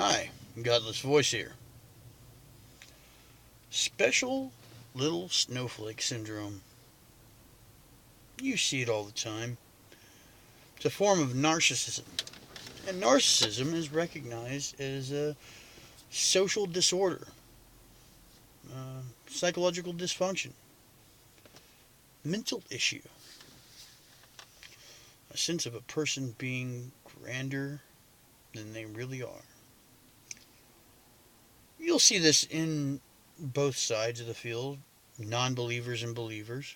Hi, Godless voice here. Special little snowflake syndrome. You see it all the time. It's a form of narcissism. And narcissism is recognized as a social disorder, psychological dysfunction, mental issue, a sense of a person being grander than they really are. You'll see this in both sides of the field, non believers and believers.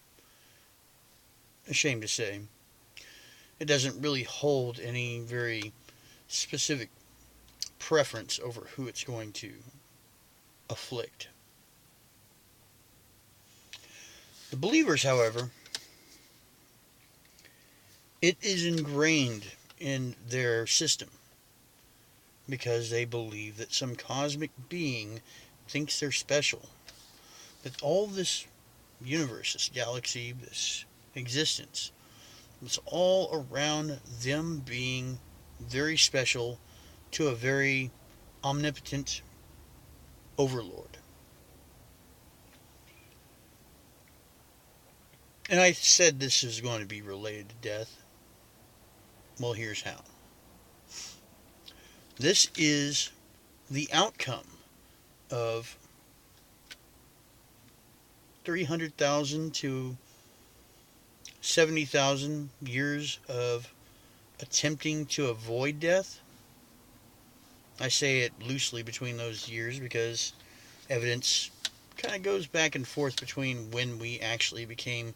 Ashamed to say, it doesn't really hold any very specific preference over who it's going to afflict. The believers, however, it is ingrained in their system because they believe that some cosmic being thinks they're special. That all this universe, this galaxy, this existence, it's all around them being very special to a very omnipotent overlord. And I said this is going to be related to death. Well, here's how. This is the outcome of 300,000 to 70,000 years of attempting to avoid death. I say it loosely between those years because evidence kind of goes back and forth between when we actually became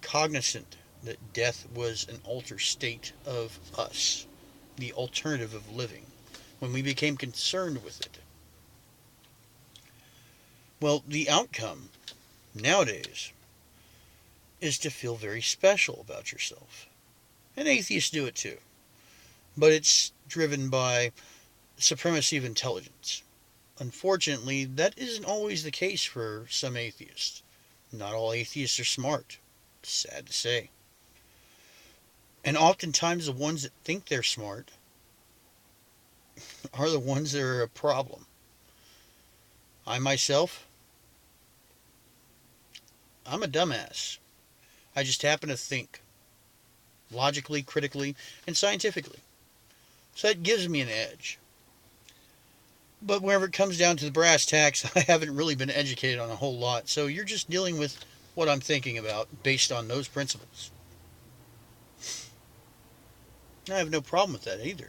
cognizant that death was an altered state of us, the alternative of living, when we became concerned with it. Well, the outcome nowadays is to feel very special about yourself. And atheists do it too. But it's driven by supremacy of intelligence. Unfortunately, that isn't always the case for some atheists. Not all atheists are smart. Sad to say. And oftentimes the ones that think they're smart are the ones that are a problem. I myself, I'm a dumbass. I just happen to think logically, critically, and scientifically. So that gives me an edge. But whenever it comes down to the brass tacks, I haven't really been educated on a whole lot. So you're just dealing with what I'm thinking about based on those principles. I have no problem with that either.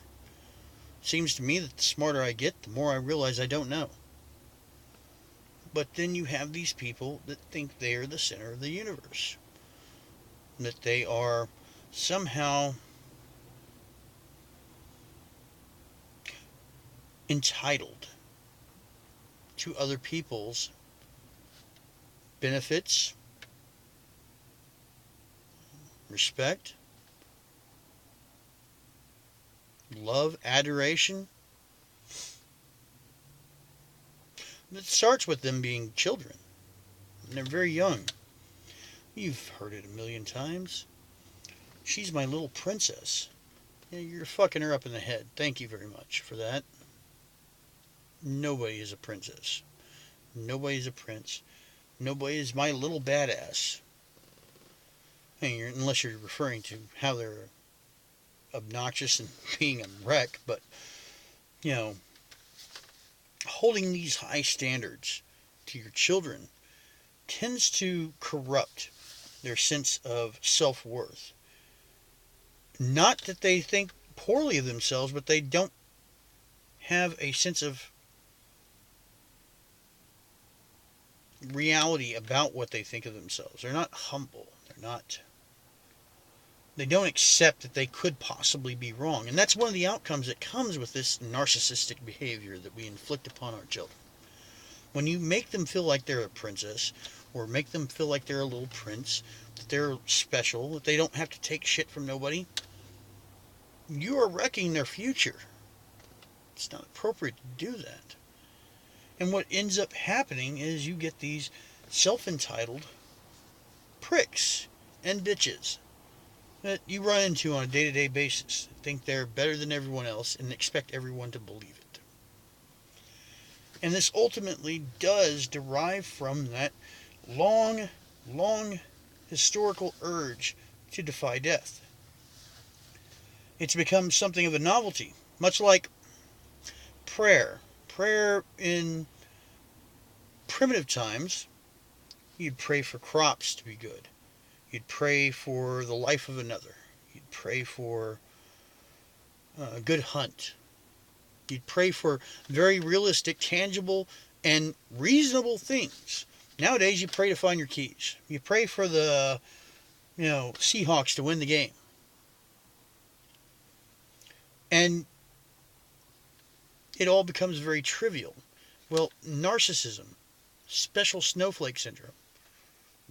Seems to me that the smarter I get, the more I realize I don't know. But then you have these people that think they are the center of the universe. That they are somehow entitled to other people's benefits, respect, love, adoration. It starts with them being children. And they're very young. You've heard it a million times. She's my little princess. Yeah, you're fucking her up in the head. Thank you very much for that. Nobody is a princess. Nobody is a prince. Nobody is my little badass. Unless you're referring to how they're obnoxious and being a wreck. But, holding these high standards to your children tends to corrupt their sense of self-worth. Not that they think poorly of themselves, but they don't have a sense of reality about what they think of themselves. They're not humble. They don't accept that they could possibly be wrong. And that's one of the outcomes that comes with this narcissistic behavior that we inflict upon our children. When you make them feel like they're a princess, or make them feel like they're a little prince, that they're special, that they don't have to take shit from nobody, you are wrecking their future. It's not appropriate to do that. And what ends up happening is you get these self-entitled pricks and bitches that you run into on a day-to-day basis, think they're better than everyone else and expect everyone to believe it. And this ultimately does derive from that long, long historical urge to defy death. It's become something of a novelty, much like prayer. Prayer in primitive times, you'd pray for crops to be good. You'd pray for the life of another. You'd pray for a good hunt. You'd pray for very realistic, tangible, and reasonable things. Nowadays, you pray to find your keys. You pray for the, Seahawks to win the game. And it all becomes very trivial. Well, narcissism, special snowflake syndrome,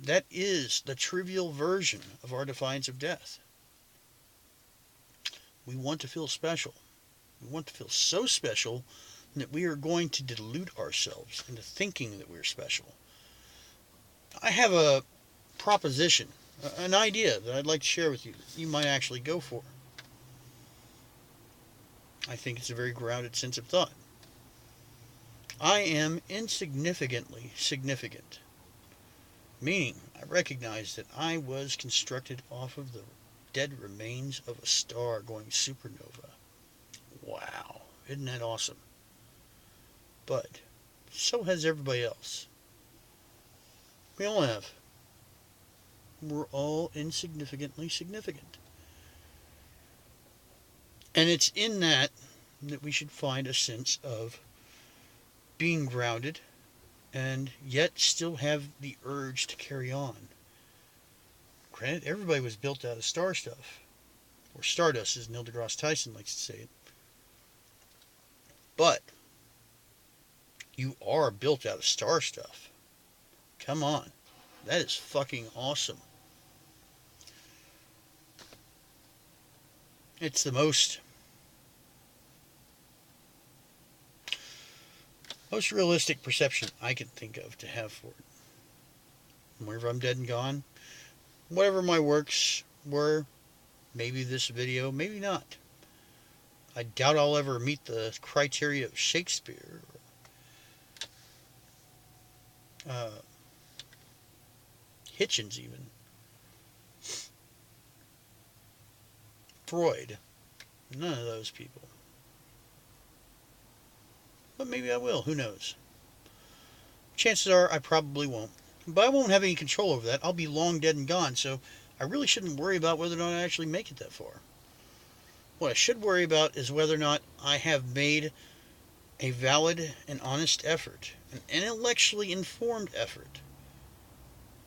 that is the trivial version of our defiance of death. We want to feel special. We want to feel so special that we are going to delude ourselves into thinking that we're special. I have a proposition, an idea that I'd like to share with you that you might actually go for. I think it's a very grounded sense of thought. I am insignificantly significant, meaning I recognize that I was constructed off of the dead remains of a star going supernova. Wow, isn't that awesome? But so has everybody else. We all have. We're all insignificantly significant. And it's in that we should find a sense of being grounded and yet still have the urge to carry on. Granted, everybody was built out of star stuff. Or stardust, as Neil deGrasse Tyson likes to say it. But you are built out of star stuff. Come on. That is fucking awesome. It's the most realistic perception I can think of to have for it. Whenever I'm dead and gone, whatever my works were, maybe this video, maybe not. I doubt I'll ever meet the criteria of Shakespeare, Hitchens even, Freud. None of those people. But maybe I will, who knows. Chances are I probably won't. But I won't have any control over that. I'll be long dead and gone, so I really shouldn't worry about whether or not I actually make it that far. What I should worry about is whether or not I have made a valid and honest effort, an intellectually informed effort,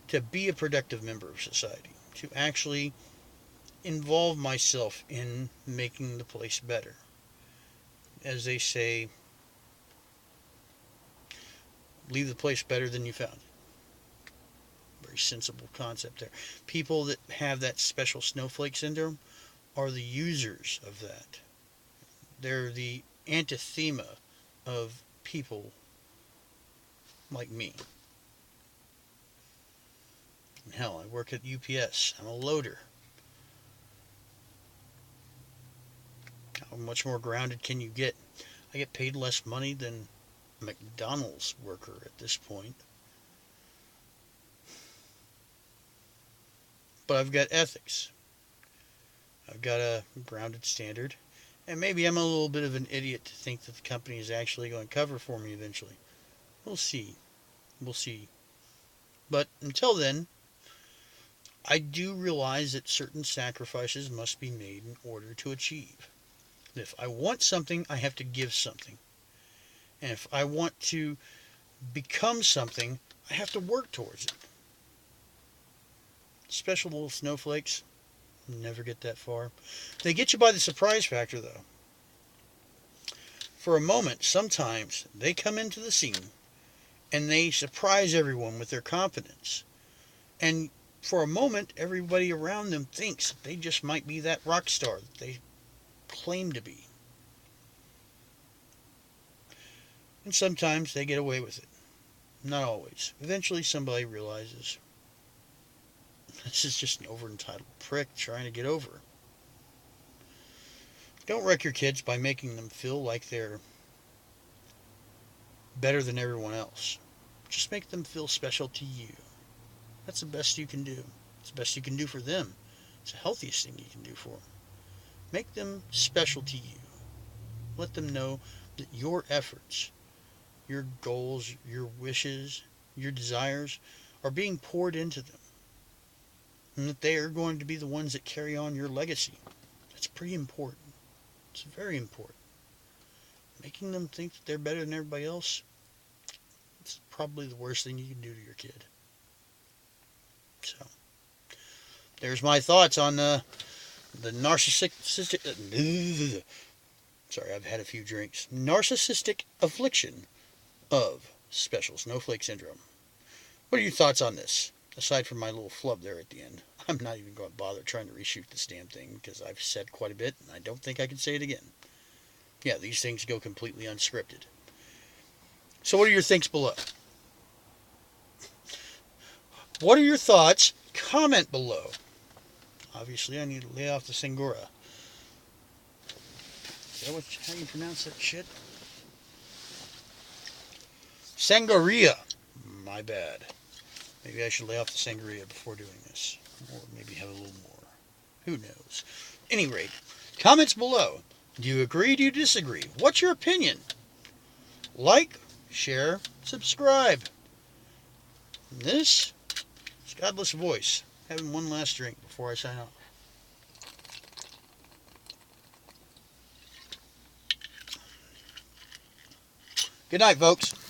to be a productive member of society, to actually involve myself in making the place better. As they say, leave the place better than you found it. Very sensible concept there. People that have that special snowflake syndrome are the users of that. They're the antithema of people like me. And hell, I work at UPS. I'm a loader. How much more grounded can you get? I get paid less money than a McDonald's worker at this point. But I've got ethics. I've got a grounded standard. And maybe I'm a little bit of an idiot to think that the company is actually going to cover for me eventually. We'll see. We'll see. But until then, I do realize that certain sacrifices must be made in order to achieve. If I want something, I have to give something. And if I want to become something, I have to work towards it. Special little snowflakes never get that far. They get you by the surprise factor, though. For a moment, sometimes they come into the scene and they surprise everyone with their confidence. And for a moment, everybody around them thinks that they just might be that rock star that they claim to be. And sometimes they get away with it. Not always. Eventually somebody realizes this is just an over-entitled prick trying to get over. Don't wreck your kids by making them feel like they're better than everyone else. Just make them feel special to you. That's the best you can do. It's the best you can do for them. It's the healthiest thing you can do for them. Make them special to you. Let them know that your efforts, your goals, your wishes, your desires are being poured into them. And that they are going to be the ones that carry on your legacy. That's pretty important. It's very important. Making them think that they're better than everybody else, it's probably the worst thing you can do to your kid. So, there's my thoughts on the narcissistic. Sorry, I've had a few drinks. Narcissistic affliction of special snowflake syndrome. What are your thoughts on this? Aside from my little flub there at the end. I'm not even going to bother trying to reshoot this damn thing because I've said quite a bit and I don't think I can say it again. Yeah, these things go completely unscripted. So what are your things below? What are your thoughts? Comment below. Obviously, I need to lay off the Sangora. Is that how you pronounce that shit? Sangria. My bad. Maybe I should lay off the sangria before doing this. Or maybe have a little more. Who knows? At any rate, comments below. Do you agree? Do you disagree? What's your opinion? Like, share, subscribe. And this is Godless Voice. Having one last drink before I sign off. Good night, folks.